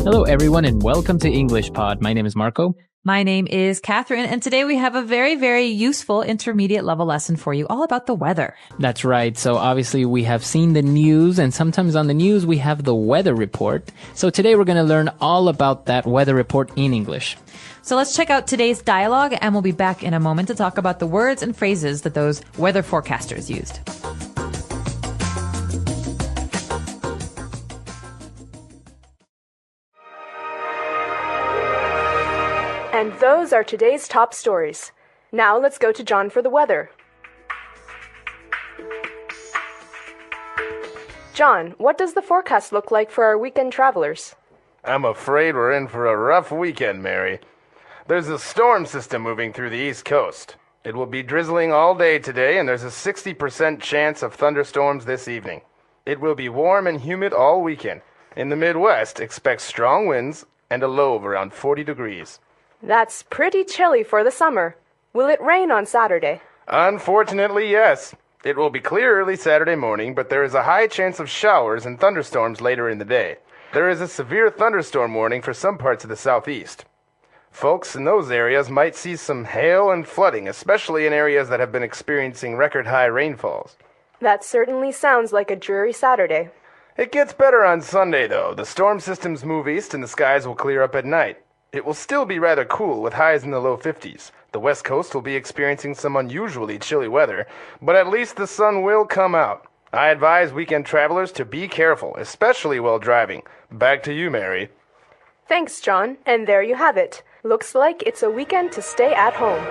Hello, everyone, and welcome to English Pod. My name is Marco. My name is Catherine, and today we have a very, very useful intermediate level lesson for you all about the weather. That's right. So obviously we have seen the news, and sometimes on the news we have the weather report. So today we're going to learn all about that weather report in English. So let's check out today's dialogue, and we'll be back in a moment to talk about the words and phrases that those weather forecasters used. And those are today's top stories. Now let's go to John for the weather. John, what does the forecast look like for our weekend travelers? I'm afraid we're in for a rough weekend, Mary. There's a storm system moving through the East Coast. It will be drizzling all day today, and there's a 60% chance of thunderstorms this evening. It will be warm and humid all weekend. In the Midwest, expect strong winds and a low of around 40 degrees. That's pretty chilly for the summer. Will it rain on Saturday? Unfortunately, yes. It will be clear early Saturday morning, but there is a high chance of showers and thunderstorms later in the day. There is a severe thunderstorm warning for some parts of the southeast. Folks in those areas might see some hail and flooding, especially in areas that have been experiencing record-high rainfalls. That certainly sounds like a dreary Saturday. It gets better on Sunday, though. The storm systems move east and the skies will clear up at night. It will still be rather cool with highs in the low 50s. The west coast will be experiencing some unusually chilly weather, but at least the sun will come out. I advise weekend travelers to be careful, especially while driving. Back to you, Mary. Thanks, John. And there you have it. Looks like it's a weekend to stay at home.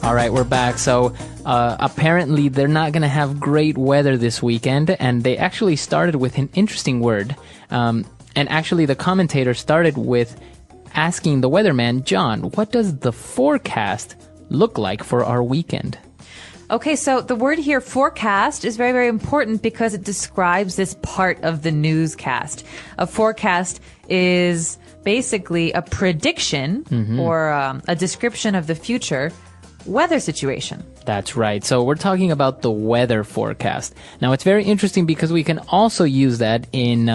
All right, we're back. So apparently they're not going to have great weather this weekend, and they actually started with an interesting word. And actually the commentator started with asking the weatherman, John, what does the forecast look like for our weekend? Okay, so the word here, forecast, is very, very important because it describes this part of the newscast. A forecast is basically a prediction or a description of the future weather situation. That's right. So we're talking about the weather forecast. Now, it's very interesting because we can also use that in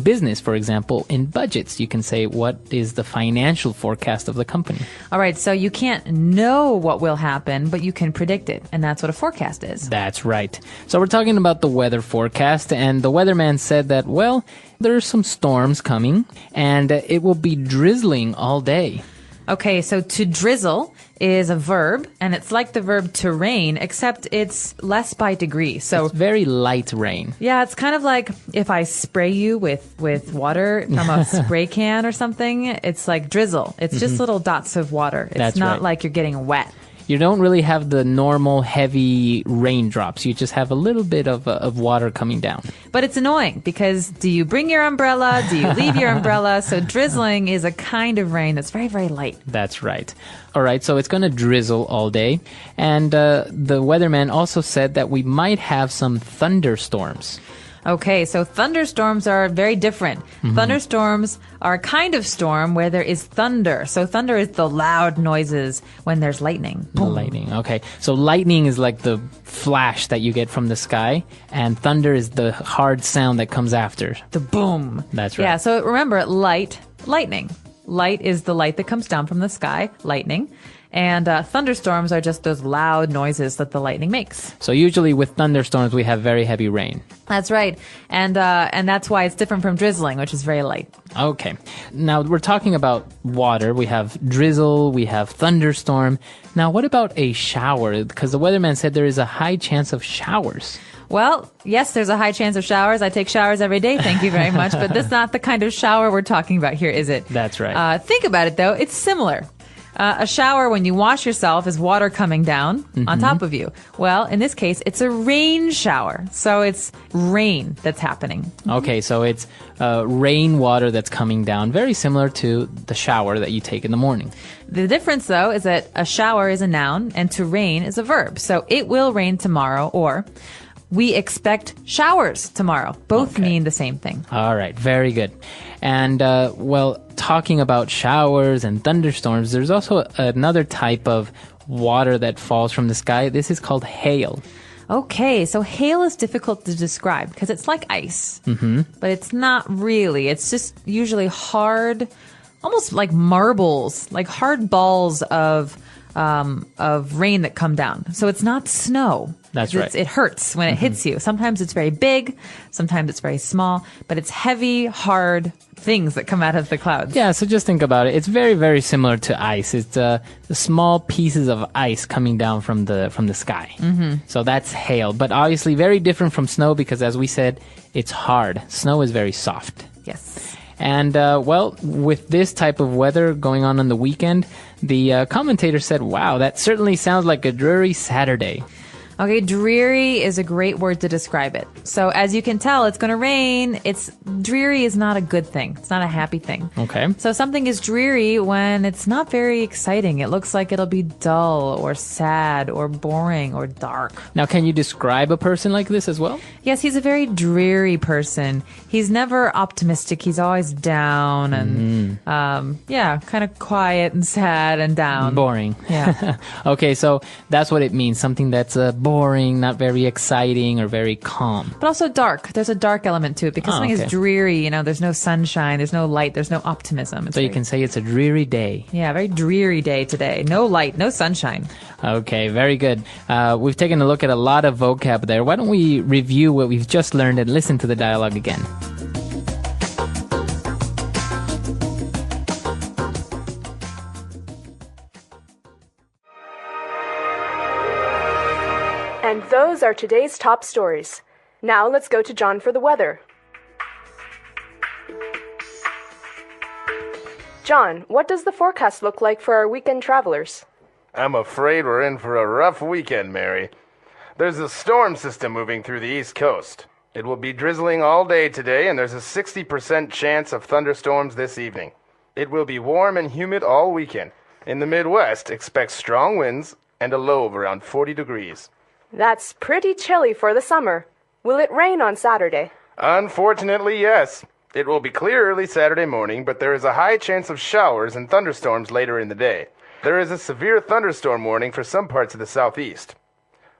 business. For example, in budgets, you can say, what is the financial forecast of the company? All right. So you can't know what will happen, but you can predict it. And that's what a forecast is. That's right. So we're talking about the weather forecast. And the weatherman said that, well, there are some storms coming and it will be drizzling all day. Okay, so to drizzle is a verb, and it's like the verb to rain, except it's less by degree. So it's very light rain. Yeah, it's kind of like if I spray you with water from a spray can or something. It's like drizzle. It's just little dots of water. It's That's not right. like you're getting wet. You don't really have the normal heavy raindrops. You just have a little bit of water coming down. But it's annoying because do you bring your umbrella? Do you leave your umbrella? So drizzling is a kind of rain that's very, very light. That's right. All right, so it's going to drizzle all day. And the weatherman also said that we might have some thunderstorms. Okay, so thunderstorms are very different. Thunderstorms are a kind of storm where there is thunder. So thunder is the loud noises when there's lightning. The lightning, okay. So lightning is like the flash that you get from the sky, and thunder is the hard sound that comes after. The boom. That's right. Yeah, so remember, lightning. Light is the light that comes down from the sky, lightning. And thunderstorms are just those loud noises that the lightning makes. So usually with thunderstorms, we have very heavy rain. That's right. And that's why it's different from drizzling, which is very light. Okay. Now, we're talking about water. We have drizzle. We have thunderstorm. Now, what about a shower? Because the weatherman said there is a high chance of showers. Well, yes, there's a high chance of showers. I take showers every day. Thank you very much. But that's not the kind of shower we're talking about here, is it? That's right. Think about it, though. It's similar. A shower, when you wash yourself, is water coming down on top of you. Well, in this case, it's a rain shower. So it's rain that's happening. Okay, so it's rainwater that's coming down, very similar to the shower that you take in the morning. The difference, though, is that a shower is a noun and to rain is a verb. So it will rain tomorrow, or we expect showers tomorrow. Both mean the same thing. All right, very good. And, well, talking about showers and thunderstorms, there's also another type of water that falls from the sky. This is called hail. Okay, so hail is difficult to describe because it's like ice, but it's not really. It's just usually hard, almost like marbles, like hard balls of rain that come down. So it's not snow. That's right. It hurts when it hits you. Sometimes it's very big, sometimes it's very small, but it's heavy, hard things that come out of the clouds. Yeah, so just think about it. It's very, very similar to ice. It's the small pieces of ice coming down from the sky. So that's hail. But obviously very different from snow because, as we said, it's hard. Snow is very soft. Yes. And, well, with this type of weather going on the weekend, the commentator said, wow, that certainly sounds like a dreary Saturday. Okay, dreary is a great word to describe it. So as you can tell, it's going to rain. Dreary is not a good thing. It's not a happy thing. Okay. So something is dreary when it's not very exciting. It looks like it'll be dull or sad or boring or dark. Now, can you describe a person like this as well? Yes, he's a very dreary person. He's never optimistic. He's always down and, kind of quiet and sad and down. Boring. Yeah. Okay, so that's what it means. Something that's boring, not very exciting, or very calm. But also dark. There's a dark element to it because something okay. is dreary. There's no sunshine, there's no light, there's no optimism. So you can say it's a dreary day. Yeah, very dreary day today. No light, no sunshine. Okay, very good. We've taken a look at a lot of vocab there. Why don't we review what we've just learned and listen to the dialogue again? And those are today's top stories. Now let's go to John for the weather. John, what does the forecast look like for our weekend travelers? I'm afraid we're in for a rough weekend, Mary. There's a storm system moving through the East Coast. It will be drizzling all day today, and there's a 60% chance of thunderstorms this evening. It will be warm and humid all weekend. In the Midwest, expect strong winds and a low of around 40 degrees. That's pretty chilly for the summer. Will it rain on Saturday? Unfortunately, yes. It will be clear early Saturday morning, but there is a high chance of showers and thunderstorms later in the day. There is a severe thunderstorm warning for some parts of the southeast.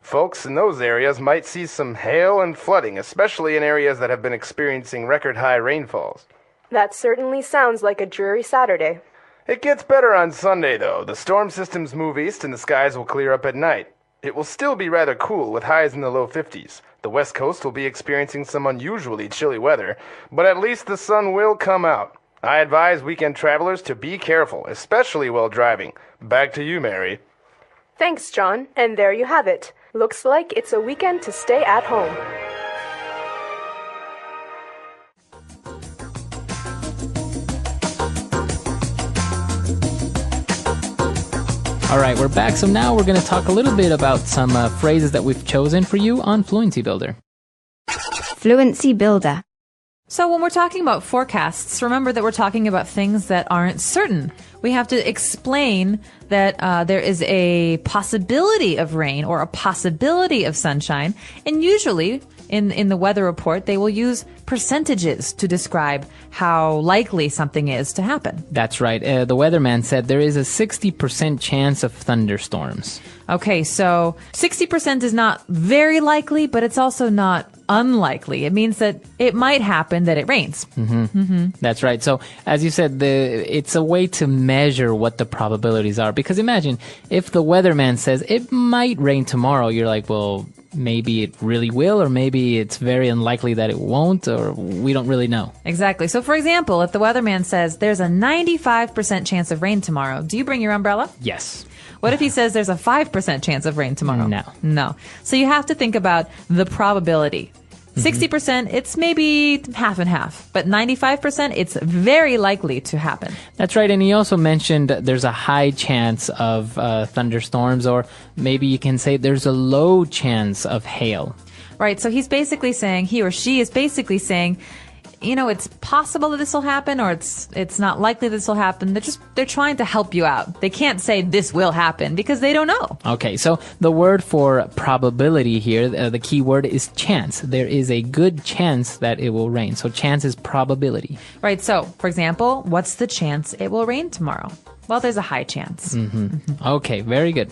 Folks in those areas might see some hail and flooding, especially in areas that have been experiencing record-high rainfalls. That certainly sounds like a dreary Saturday. It gets better on Sunday, though. The storm systems move east and the skies will clear up at night. It will still be rather cool with highs in the low 50s. The west coast will be experiencing some unusually chilly weather, but at least the sun will come out. I advise weekend travelers to be careful, especially while driving. Back to you, Mary. Thanks, John. And there you have it. Looks like it's a weekend to stay at home. All right, we're back. So now we're going to talk a little bit about some phrases that we've chosen for you on Fluency Builder. Fluency Builder. So when we're talking about forecasts, remember that we're talking about things that aren't certain. We have to explain that there is a possibility of rain or a possibility of sunshine. And usually in the weather report, they will use percentages to describe how likely something is to happen. That's right. The weatherman said there is a 60% chance of thunderstorms. Okay, so 60% is not very likely, but it's also not unlikely. It means that it might happen that it rains. That's right. So, as you said, it's a way to measure what the probabilities are. Because imagine if the weatherman says it might rain tomorrow, you're like, well, maybe it really will, or maybe it's very unlikely that it won't, or we don't really know. Exactly. So, for example, if the weatherman says there's a 95% chance of rain tomorrow, do you bring your umbrella? Yes. What if he says there's a 5% chance of rain tomorrow? No. So you have to think about the probability. 60%, it's maybe half and half. But 95%, it's very likely to happen. That's right. And he also mentioned there's a high chance of thunderstorms, or maybe you can say there's a low chance of hail. Right. So he's basically saying, he or she is basically saying, it's possible that this will happen, or it's not likely this will happen. They're trying to help you out. They can't say this will happen because they don't know. Okay, so the word for probability here, the key word is chance. There is a good chance that it will rain. So chance is probability. Right. So, for example, what's the chance it will rain tomorrow? Well, there's a high chance. Okay, very good.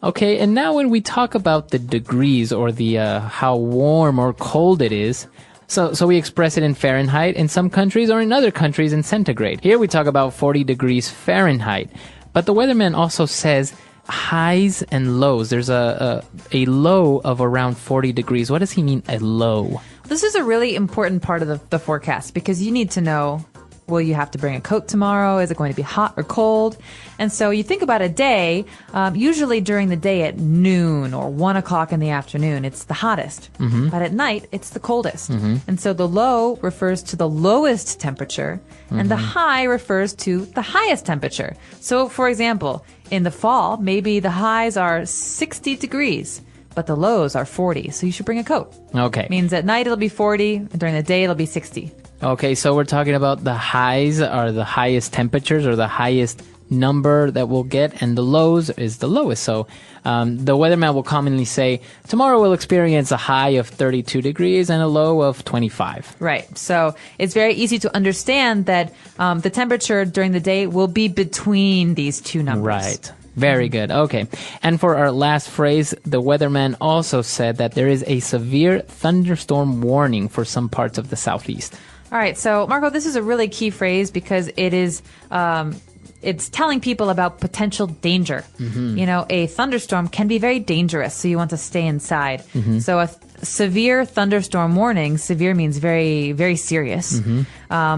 Okay, and now when we talk about the degrees or the how warm or cold it is, so we express it in Fahrenheit in some countries or in other countries in centigrade. Here we talk about 40 degrees Fahrenheit. But the weatherman also says highs and lows. There's a low of around 40 degrees. What does he mean, a low? This is a really important part of the forecast because you need to know, will you have to bring a coat tomorrow? Is it going to be hot or cold? And so you think about a day, usually during the day at noon or 1 o'clock in the afternoon, it's the hottest. But at night, it's the coldest. And so the low refers to the lowest temperature, and the high refers to the highest temperature. So, for example, in the fall, maybe the highs are 60 degrees, but the lows are 40. So you should bring a coat. Okay. Means at night it'll be 40, and during the day it'll be 60. Okay, so we're talking about the highs are the highest temperatures or the highest number that we'll get, and the lows is the lowest. So the weatherman will commonly say, tomorrow we'll experience a high of 32 degrees and a low of 25. Right. So it's very easy to understand that the temperature during the day will be between these two numbers. Right. Very good. Okay. And for our last phrase, the weatherman also said that there is a severe thunderstorm warning for some parts of the southeast. All right. So, Marco, this is a really key phrase because it is it's telling people about potential danger. You know, a thunderstorm can be very dangerous, so you want to stay inside. So a severe thunderstorm warning, severe means very, very serious,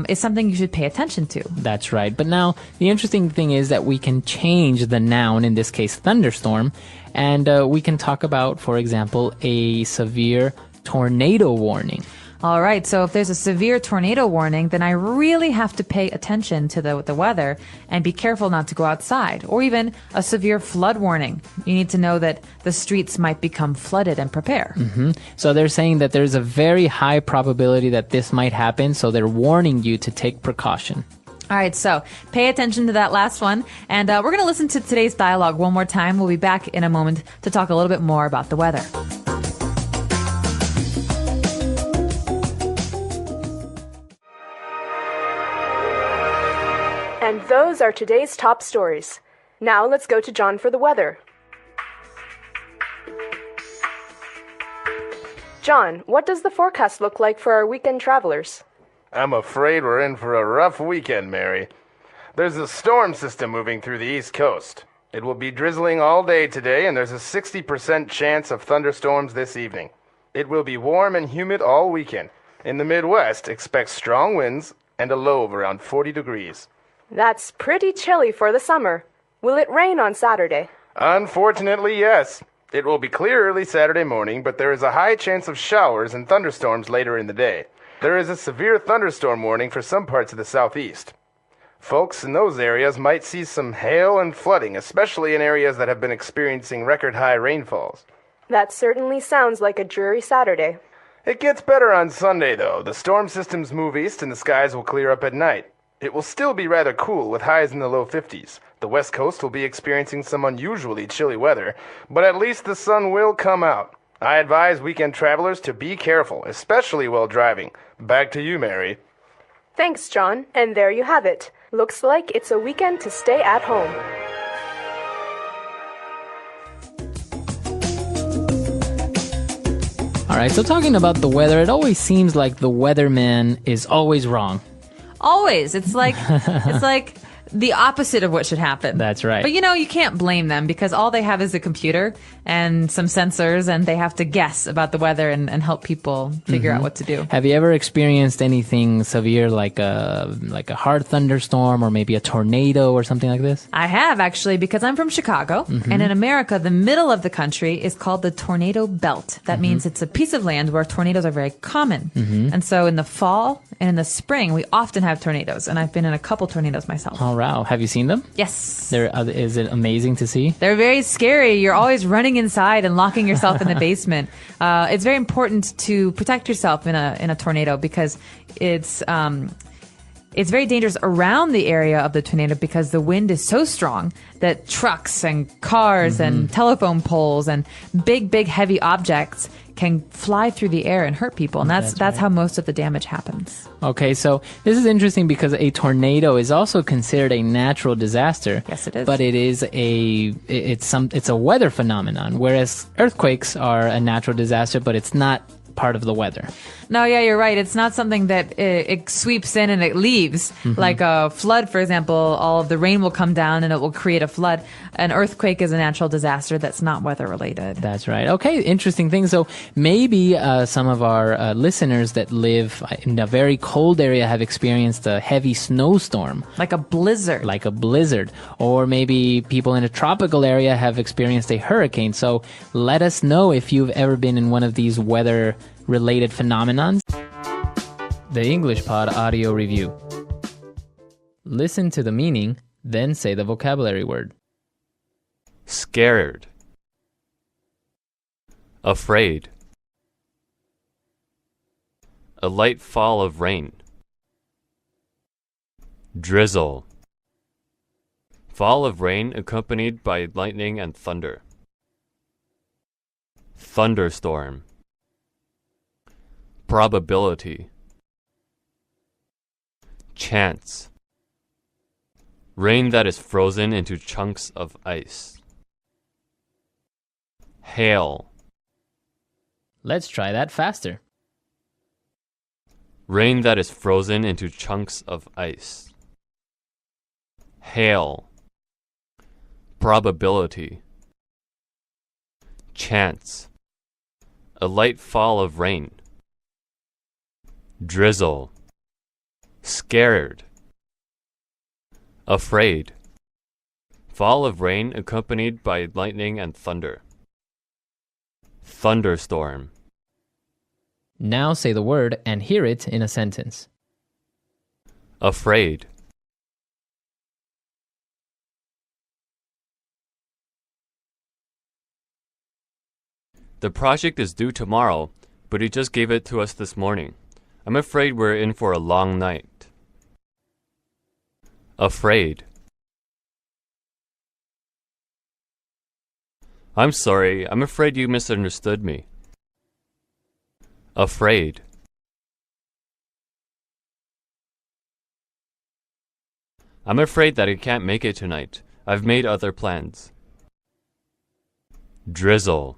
is something you should pay attention to. That's right. But now, the interesting thing is that we can change the noun, in this case, thunderstorm, and we can talk about, for example, a severe tornado warning. All right, so if there's a severe tornado warning, then I really have to pay attention to the weather and be careful not to go outside. Or even a severe flood warning. You need to know that the streets might become flooded and prepare. So they're saying that there's a very high probability that this might happen, so they're warning you to take precaution. All right, so pay attention to that last one. And we're going to listen to today's dialogue one more time. We'll be back in a moment to talk a little bit more about the weather. And those are today's top stories. Now let's go to John for the weather. John, what does the forecast look like for our weekend travelers? I'm afraid we're in for a rough weekend, Mary. There's a storm system moving through the East Coast. It will be drizzling all day today, and there's a 60% chance of thunderstorms this evening. It will be warm and humid all weekend. In the Midwest, expect strong winds and a low of around 40 degrees. That's pretty chilly for the summer. Will it rain on Saturday? Unfortunately, yes. It will be clear early Saturday morning, but there is a high chance of showers and thunderstorms later in the day. There is a severe thunderstorm warning for some parts of the southeast. Folks in those areas might see some hail and flooding, especially in areas that have been experiencing record-high rainfalls. That certainly sounds like a dreary Saturday. It gets better on Sunday, though. The storm systems move east and the skies will clear up at night. It will still be rather cool with highs in the low 50s. The west coast will be experiencing some unusually chilly weather, but at least the sun will come out. I advise weekend travelers to be careful, especially while driving. Back to you, Mary. Thanks, John. And there you have it. Looks like it's a weekend to stay at home. All right, so talking about the weather, it always seems like the weatherman is always wrong. Always. It's like the opposite of what should happen. That's right. But you can't blame them because all they have is a computer and some sensors, and they have to guess about the weather and help people figure out what to do. Have you ever experienced anything severe like a hard thunderstorm or maybe a tornado or something like this? I have, actually, because I'm from Chicago, and in America, the middle of the country is called the tornado belt. That means it's a piece of land where tornadoes are very common. And so in the fall and in the spring, we often have tornadoes, and I've been in a couple tornadoes myself. Oh, wow. Have you seen them? Yes. Is it amazing to see? They're very scary. You're always running inside and locking yourself in the basement. It's very important to protect yourself in a tornado because it's very dangerous around the area of the tornado because the wind is so strong that trucks and cars and telephone poles and big, heavy objects can fly through the air and hurt people. And that's how most of the damage happens. Okay, so this is interesting because a tornado is also considered a natural disaster. Yes, it is. But it's a weather phenomenon, whereas earthquakes are a natural disaster, but it's not part of the weather. No, yeah, you're right. It's not something that it sweeps in and it leaves. Like a flood, for example, all of the rain will come down and it will create a flood. An earthquake is a natural disaster that's not weather related. That's right. Okay, interesting thing. So maybe some of our listeners that live in a very cold area have experienced a heavy snowstorm. Like a blizzard. Like a blizzard. Or maybe people in a tropical area have experienced a hurricane. So let us know if you've ever been in one of these weather-related phenomenons. The English Pod Audio Review. Listen to the meaning, then say the vocabulary word. Scared. Afraid. A light fall of rain. Drizzle. Fall of rain accompanied by lightning and thunder. Thunderstorm. Probability. Chance. Rain that is frozen into chunks of ice. Hail. Let's try that faster. Rain that is frozen into chunks of ice. Hail. Probability. Chance. A light fall of rain. Drizzle. Scared. Afraid. Fall of rain accompanied by lightning and thunder. Thunderstorm. Now say the word and hear it in a sentence. Afraid. The project is due tomorrow, but he just gave it to us this morning. I'm afraid we're in for a long night. Afraid. I'm sorry, I'm afraid you misunderstood me. Afraid. I'm afraid that I can't make it tonight. I've made other plans. Drizzle.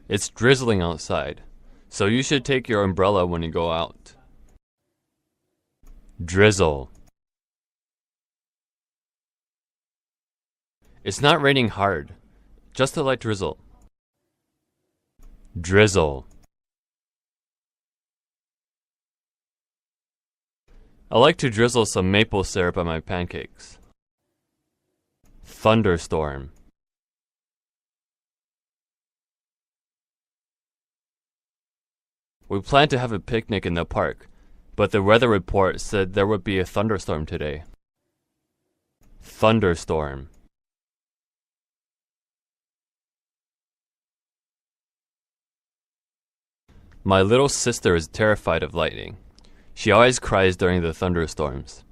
It's drizzling outside, so you should take your umbrella when you go out. Drizzle. It's not raining hard, just a light drizzle. Drizzle. I like to drizzle some maple syrup on my pancakes. Thunderstorm. We planned to have a picnic in the park, but the weather report said there would be a thunderstorm today. Thunderstorm. My little sister is terrified of lightning. She always cries during the thunderstorms.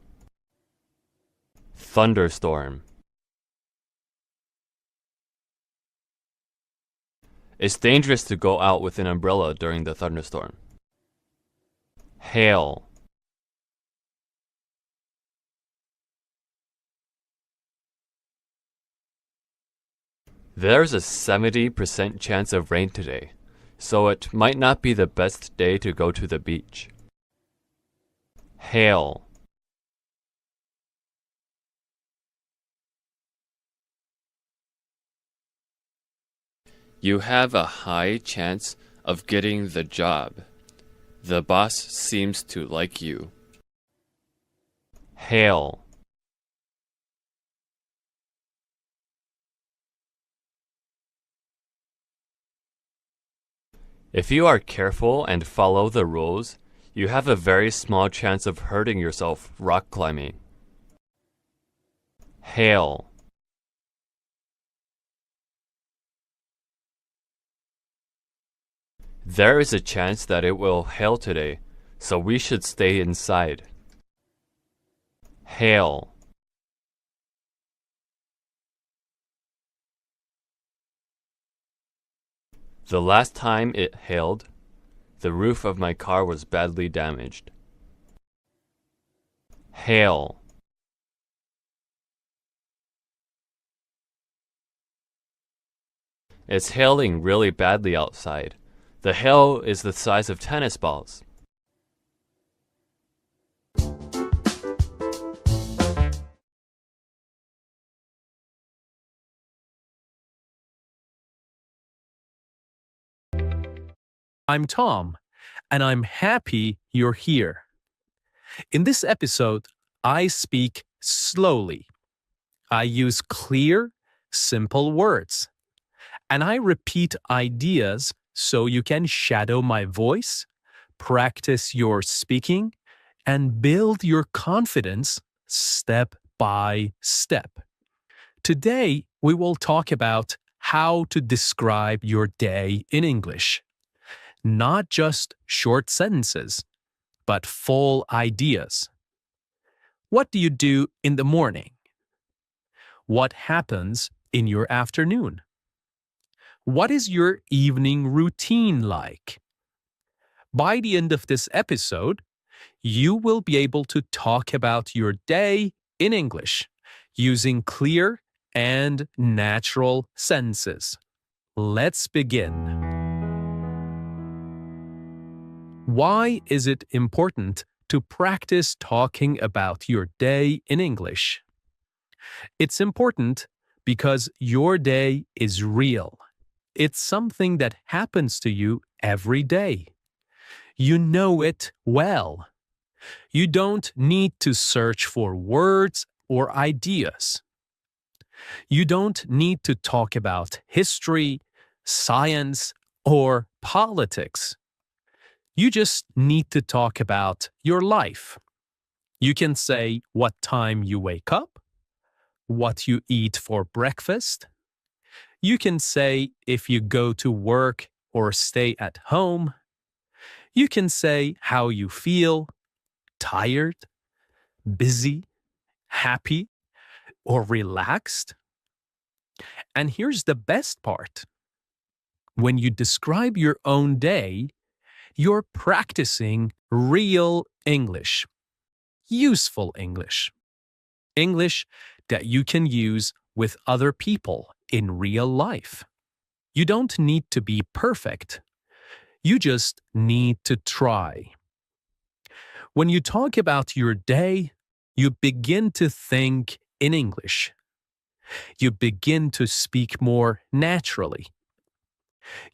Thunderstorm. It's dangerous to go out with an umbrella during the thunderstorm. Hail. There's a 70% chance of rain today, so it might not be the best day to go to the beach. Hail. You have a high chance of getting the job. The boss seems to like you. Hail. If you are careful and follow the rules, you have a very small chance of hurting yourself rock climbing. Hail. There is a chance that it will hail today, so we should stay inside. Hail. The last time it hailed, the roof of my car was badly damaged. Hail. It's hailing really badly outside. The hail is the size of tennis balls. I'm Tom, and I'm happy you're here. In this episode, I speak slowly. I use clear, simple words. And I repeat ideas so you can shadow my voice, practice your speaking, and build your confidence step by step. Today, we will talk about how to describe your day in English. Not just short sentences, but full ideas. What do you do in the morning? What happens in your afternoon? What is your evening routine like? By the end of this episode, you will be able to talk about your day in English using clear and natural sentences. Let's begin. Why is it important to practice talking about your day in English? It's important because your day is real. It's something that happens to you every day. You know it well. You don't need to search for words or ideas. You don't need to talk about history, science, or politics. You just need to talk about your life. You can say what time you wake up, what you eat for breakfast. You can say if you go to work or stay at home. You can say how you feel, tired, busy, happy, or relaxed. And here's the best part. When you describe your own day, you're practicing real English, useful English, English that you can use with other people in real life. You don't need to be perfect. You just need to try. When you talk about your day, you begin to think in English. You begin to speak more naturally.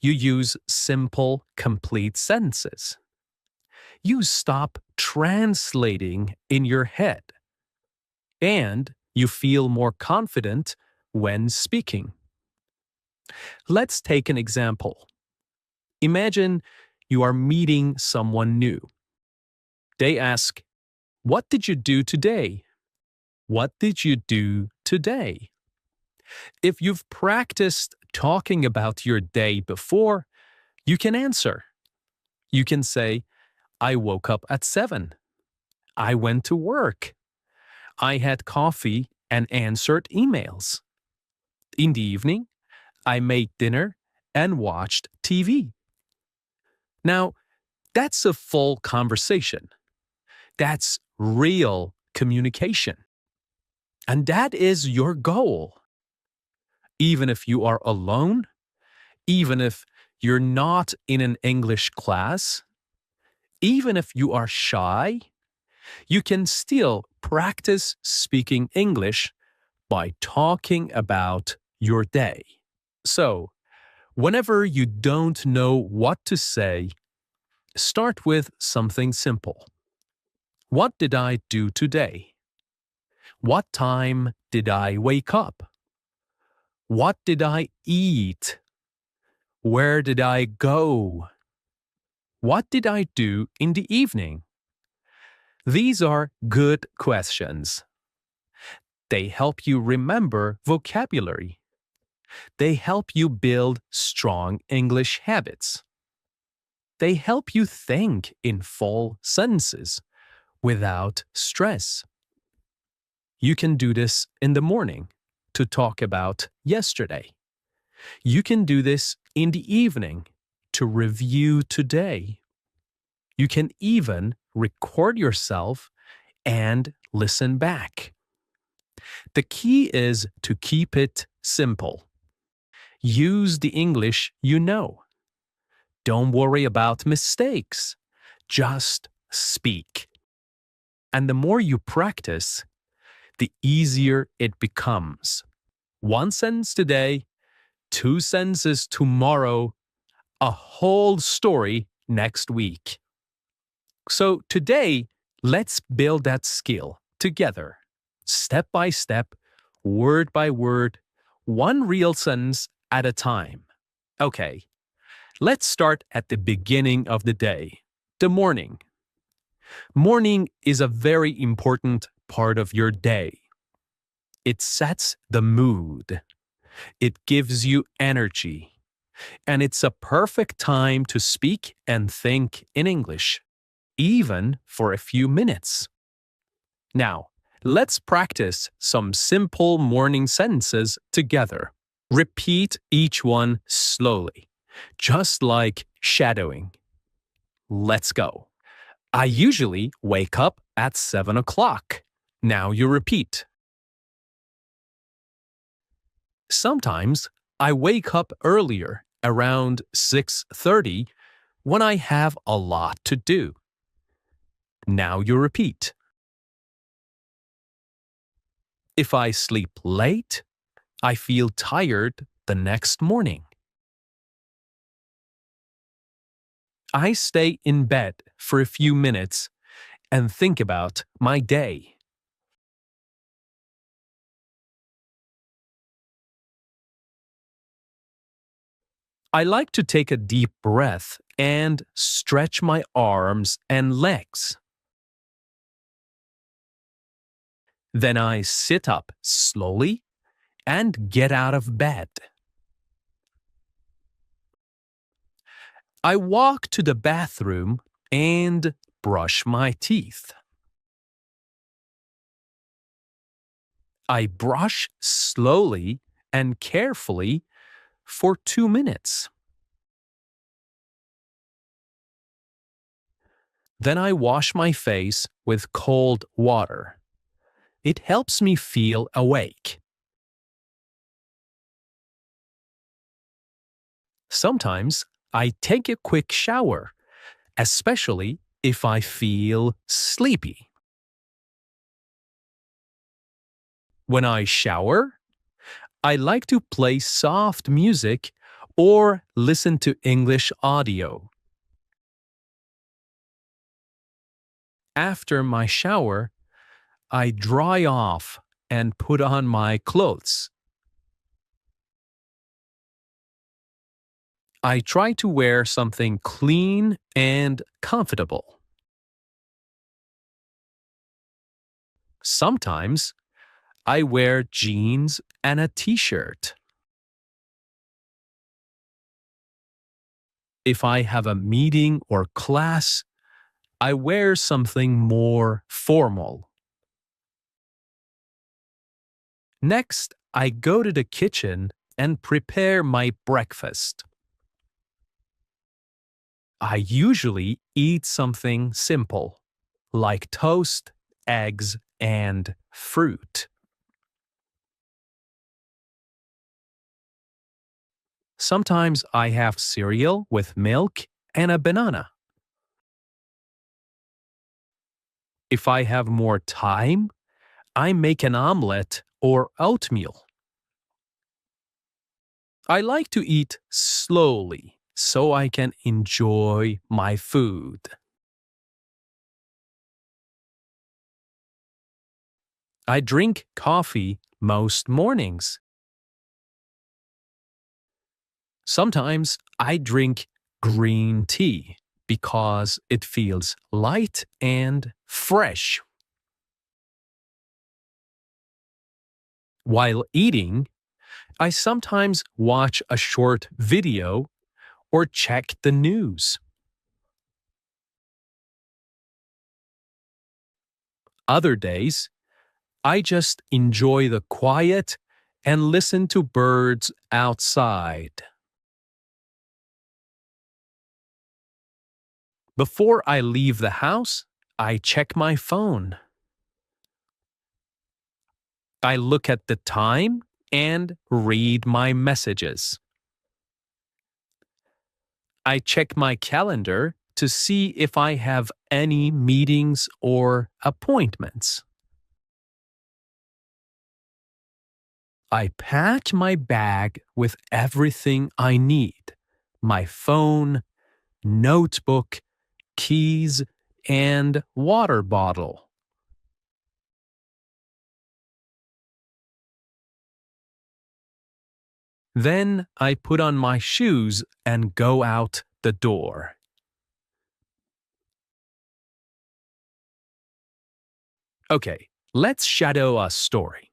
You use simple, complete sentences. You stop translating in your head. And you feel more confident when speaking. Let's take an example. Imagine you are meeting someone new. They ask, "What did you do today?" What did you do today? If you've practiced talking about your day before, you can answer. You can say, "I woke up at 7. I went to work. I had coffee and answered emails. In the evening, I made dinner and watched TV." Now, that's a full conversation. That's real communication. And that is your goal. Even if you are alone, even if you're not in an English class, even if you are shy, you can still practice speaking English by talking about your day. So, whenever you don't know what to say, start with something simple. What did I do today? What time did I wake up? What did I eat? Where did I go? What did I do in the evening? These are good questions. They help you remember vocabulary. They help you build strong English habits. They help you think in full sentences without stress. You can do this in the morning to talk about yesterday. You can do this in the evening to review today. You can even record yourself and listen back. The key is to keep it simple. Use the English you know. Don't worry about mistakes. Just speak. And the more you practice, the easier it becomes. One sentence today, two sentences tomorrow, a whole story next week. So today, let's build that skill together, step by step, word by word, one real sentence at a time. Okay, let's start at the beginning of the day, the morning. Morning is a very important part of your day. It sets the mood. It gives you energy. And it's a perfect time to speak and think in English, even for a few minutes. Now, let's practice some simple morning sentences together. Repeat each one slowly, just like shadowing. Let's go. I usually wake up at 7 o'clock. Now you repeat. Sometimes I wake up earlier, around 6:30, when I have a lot to do. Now you repeat. If I sleep late, I feel tired the next morning. I stay in bed for a few minutes and think about my day. I like to take a deep breath and stretch my arms and legs. Then I sit up slowly and get out of bed. I walk to the bathroom and brush my teeth. I brush slowly and carefully for 2 minutes. Then I wash my face with cold water. It helps me feel awake. Sometimes I take a quick shower, especially if I feel sleepy. When I shower, I like to play soft music or listen to English audio. After my shower, I dry off and put on my clothes. I try to wear something clean and comfortable. Sometimes I wear jeans and a t-shirt. If I have a meeting or class, I wear something more formal. Next, I go to the kitchen and prepare my breakfast. I usually eat something simple, like toast, eggs, and fruit. Sometimes I have cereal with milk and a banana. If I have more time, I make an omelette or oatmeal. I like to eat slowly so I can enjoy my food. I drink coffee most mornings. Sometimes I drink green tea because it feels light and fresh. While eating, I sometimes watch a short video or check the news. Other days, I just enjoy the quiet and listen to birds outside. Before I leave the house, I check my phone. I look at the time and read my messages. I check my calendar to see if I have any meetings or appointments. I pack my bag with everything I need: my phone, notebook, keys, and water bottle. Then I put on my shoes and go out the door. Okay, let's shadow a story.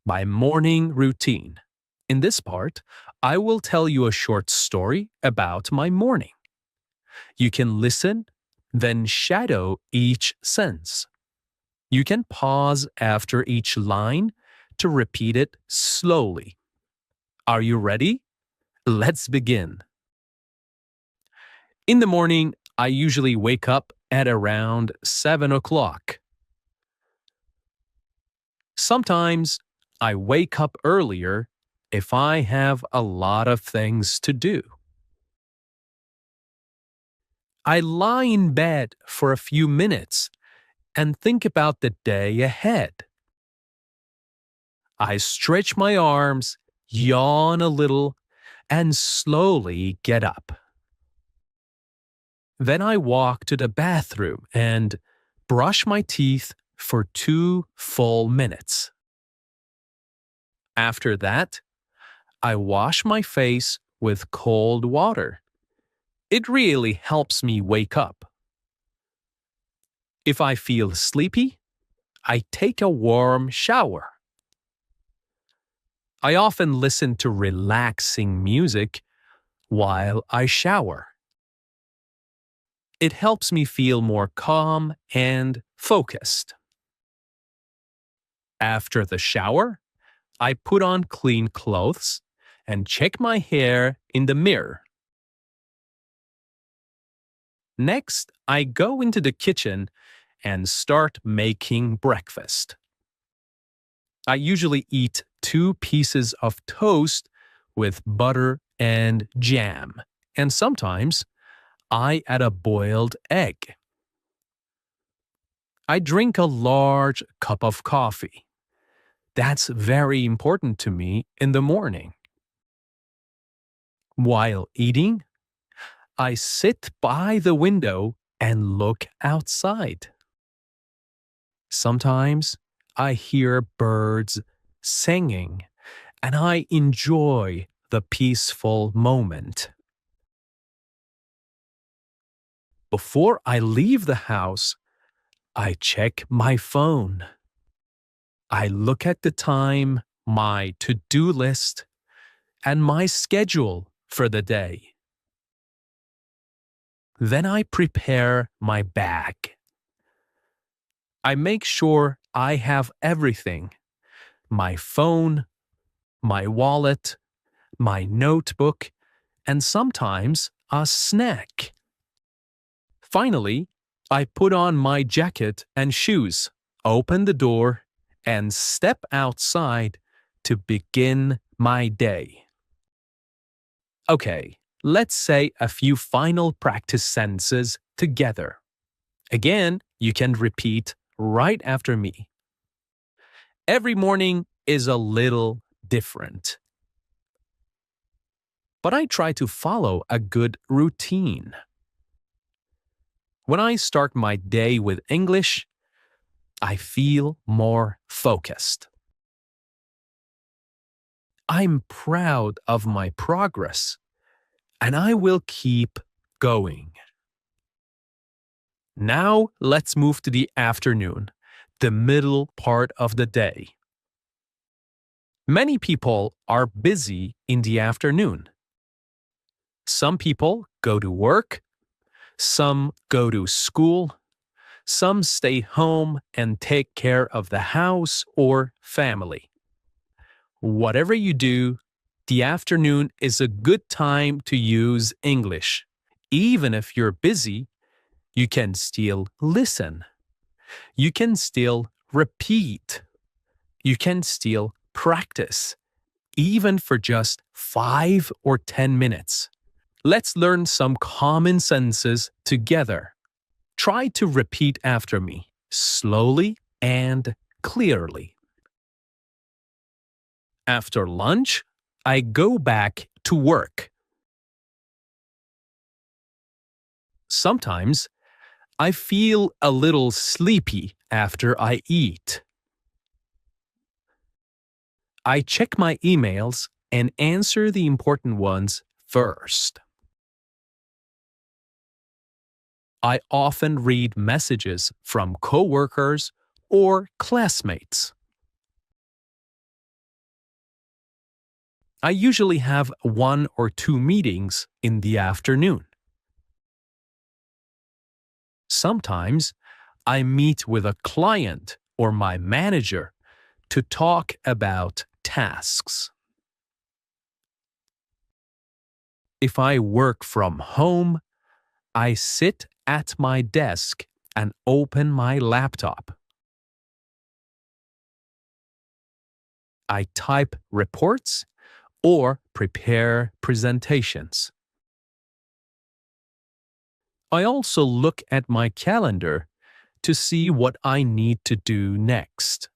My morning routine. In this part, I will tell you a short story about my morning. You can listen, then shadow each sense. You can pause after each line to repeat it slowly. Are you ready? Let's begin. In the morning, I usually wake up at around 7 o'clock. Sometimes I wake up earlier if I have a lot of things to do. I lie in bed for a few minutes and think about the day ahead. I stretch my arms, yawn a little, and slowly get up. Then I walk to the bathroom and brush my teeth for 2 full minutes. After that, I wash my face with cold water. It really helps me wake up. If I feel sleepy, I take a warm shower. I often listen to relaxing music while I shower. It helps me feel more calm and focused. After the shower, I put on clean clothes and check my hair in the mirror. Next, I go into the kitchen and start making breakfast. I usually eat 2 pieces of toast with butter and jam, and sometimes I add a boiled egg. I drink a large cup of coffee. That's very important to me in the morning. While eating, I sit by the window and look outside. Sometimes I hear birds singing, and I enjoy the peaceful moment. Before I leave the house, I check my phone. I look at the time, my to-do list, and my schedule for the day. Then I prepare my bag. I make sure I have everything: my phone, my wallet, my notebook, and sometimes a snack. Finally, I put on my jacket and shoes, open the door, and step outside to begin my day. Okay, let's say a few final practice sentences together. Again, you can repeat right after me. Every morning is a little different, but I try to follow a good routine. When I start my day with English, I feel more focused. I'm proud of my progress, and I will keep going. Now let's move to the afternoon, the middle part of the day. Many people are busy in the afternoon. Some people go to work, some go to school, some stay home and take care of the house or family. Whatever you do, the afternoon is a good time to use English. Even if you're busy, you can still listen. You can still repeat. You can still practice, even for just 5 or 10 minutes. Let's learn some common sentences together. Try to repeat after me, slowly and clearly. After lunch, I go back to work. Sometimes I feel a little sleepy after I eat. I check my emails and answer the important ones first. I often read messages from coworkers or classmates. I usually have 1 or 2 meetings in the afternoon. Sometimes I meet with a client or my manager to talk about tasks. If I work from home, I sit at my desk and open my laptop. I type reports or prepare presentations. I also look at my calendar to see what I need to do next.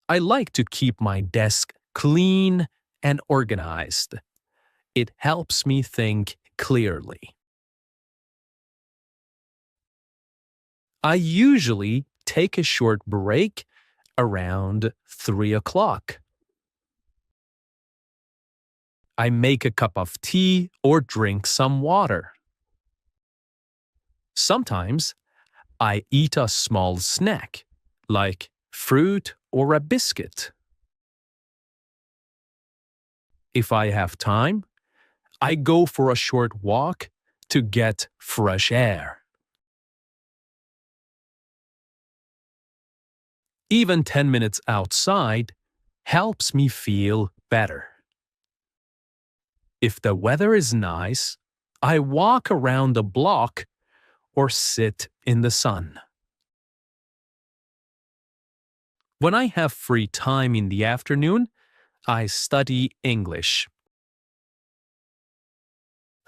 I like to keep my desk clean and organized. It helps me think clearly. I usually take a short break around 3 o'clock. I make a cup of tea or drink some water. Sometimes I eat a small snack, like fruit or a biscuit. If I have time, I go for a short walk to get fresh air. Even 10 minutes outside helps me feel better. If the weather is nice, I walk around the block or sit in the sun. When I have free time in the afternoon, I study English.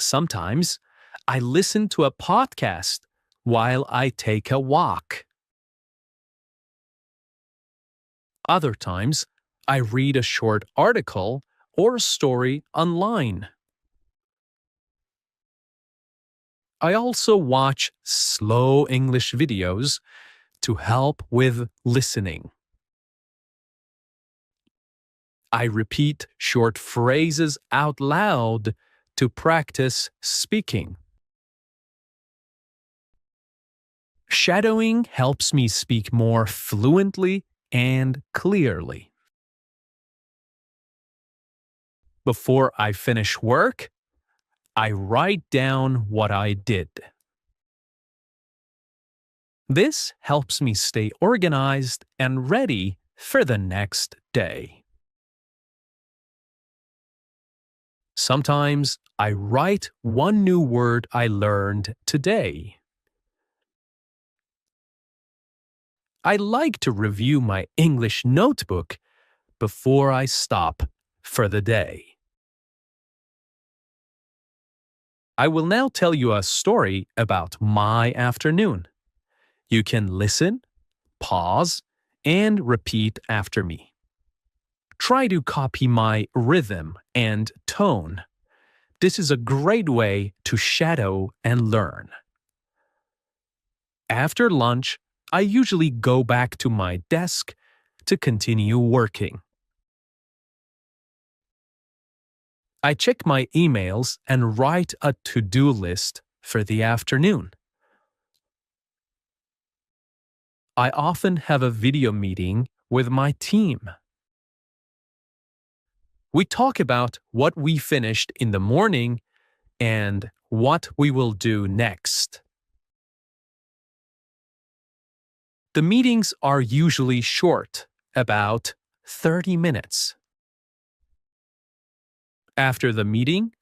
Sometimes I listen to a podcast while I take a walk. Other times, I read a short article or story online. I also watch slow English videos to help with listening. I repeat short phrases out loud to practice speaking. Shadowing helps me speak more fluently and clearly. Before I finish work, I write down what I did. This helps me stay organized and ready for the next day. Sometimes I write one new word I learned today. I like to review my English notebook before I stop for the day. I will now tell you a story about my afternoon. You can listen, pause, and repeat after me. Try to copy my rhythm and tone. This is a great way to shadow and learn. After lunch, I usually go back to my desk to continue working. I check my emails and write a to-do list for the afternoon. I often have a video meeting with my team. We talk about what we finished in the morning and what we will do next. The meetings are usually short about 30 minutes. After the meeting,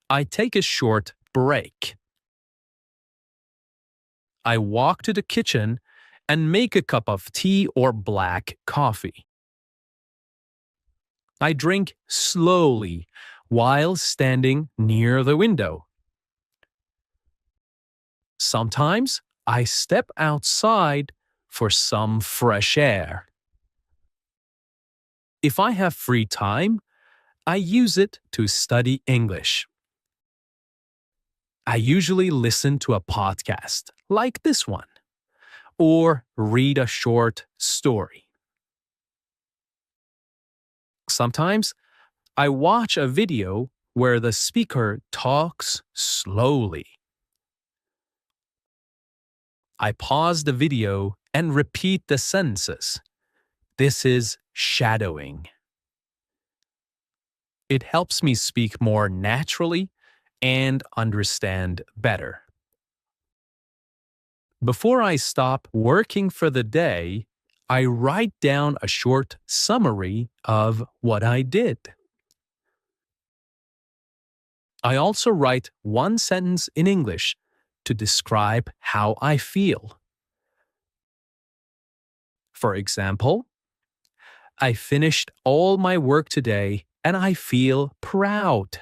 I take a short break. I walk to the kitchen and make a cup of tea or black coffee. I drink slowly while standing near the window. Sometimes I step outside for some fresh air. If I have free time, I use it to study English. I usually listen to a podcast like this one, or read a short story. Sometimes I watch a video where the speaker talks slowly. I pause the video and repeat the sentences. This is shadowing. It helps me speak more naturally and understand better. Before I stop working for the day, I write down a short summary of what I did. I also write one sentence in English to describe how I feel. For example, I finished all my work today and I feel proud.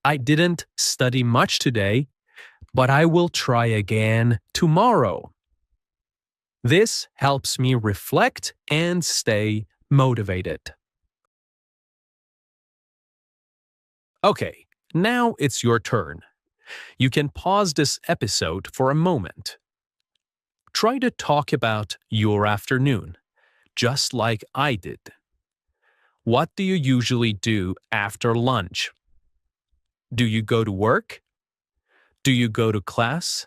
I didn't study much today, but I will try again tomorrow. This helps me reflect and stay motivated. Okay, now it's your turn. You can pause this episode for a moment. Try to talk about your afternoon, just like I did. What do you usually do after lunch? Do you go to work? Do you go to class?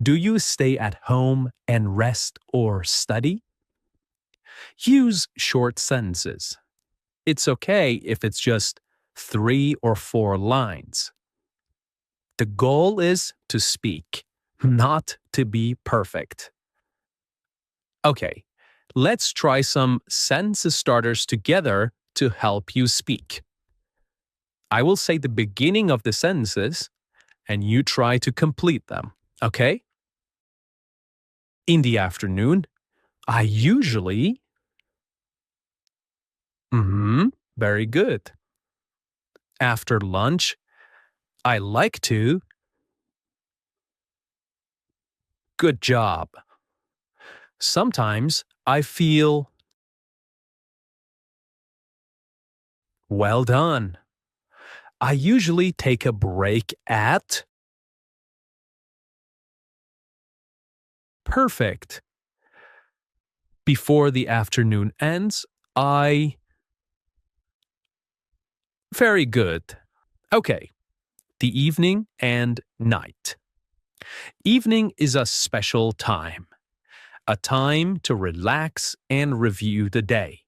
Do you stay at home and rest or study? Use short sentences. It's okay if it's just 3 or 4 lines. The goal is to speak, not to be perfect. Okay, let's try some sentence starters together to help you speak. I will say the beginning of the sentences, and you try to complete them, okay? In the afternoon, I usually... very good. After lunch, I like to... Good job. Sometimes I feel... Well done. I usually take a break at... Perfect. Before the afternoon ends, I... Very good. Okay. The evening and night. Evening is a special time. A time to relax and review the day.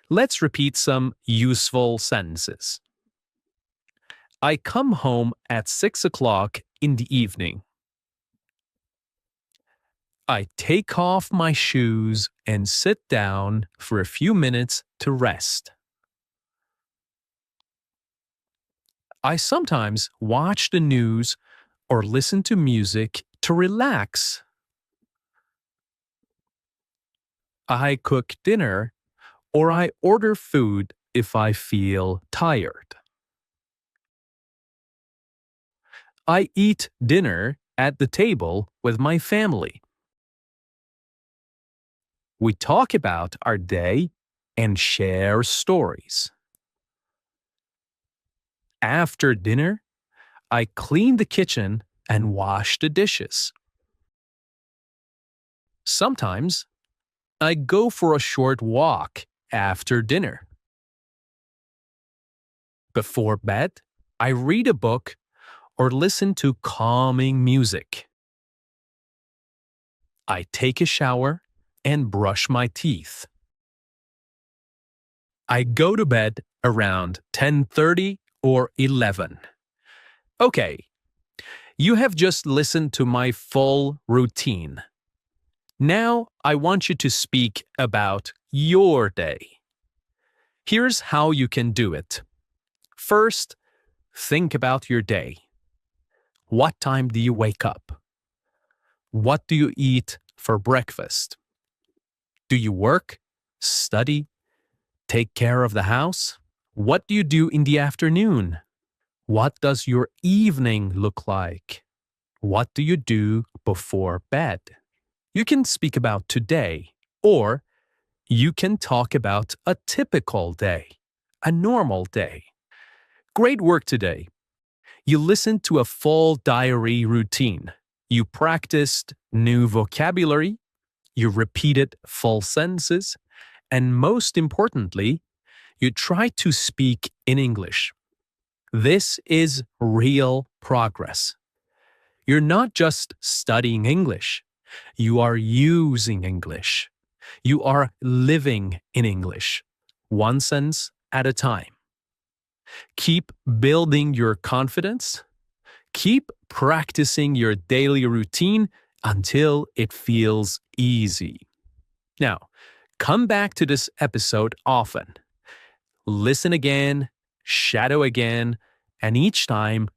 Let's repeat some useful sentences. I come home at 6 o'clock in the evening. I take off my shoes and sit down for a few minutes to rest. I sometimes watch the news or listen to music to relax. I cook dinner or I order food if I feel tired. I eat dinner at the table with my family. We talk about our day and share stories. After dinner, I clean the kitchen and wash the dishes. Sometimes, I go for a short walk after dinner. Before bed, I read a book or listen to calming music. I take a shower and brush my teeth. I go to bed around 10:30 or 11. Okay, you have just listened to my full routine. Now, I want you to speak about your day. Here's how you can do it. First, think about your day. What time do you wake up? What do you eat for breakfast? Do you work, study, take care of the house? What do you do in the afternoon? What does your evening look like? What do you do before bed? You can speak about today, or you can talk about a typical day, a normal day. Great work today. You listened to a full diary routine. You practiced new vocabulary. You repeated full sentences. And most importantly, you tried to speak in English. This is real progress. You're not just studying English. You are using English. You are living in English, one sentence at a time. Keep building your confidence. Keep practicing your daily routine until it feels easy. Now, come back to this episode often. Listen again, shadow again, and each time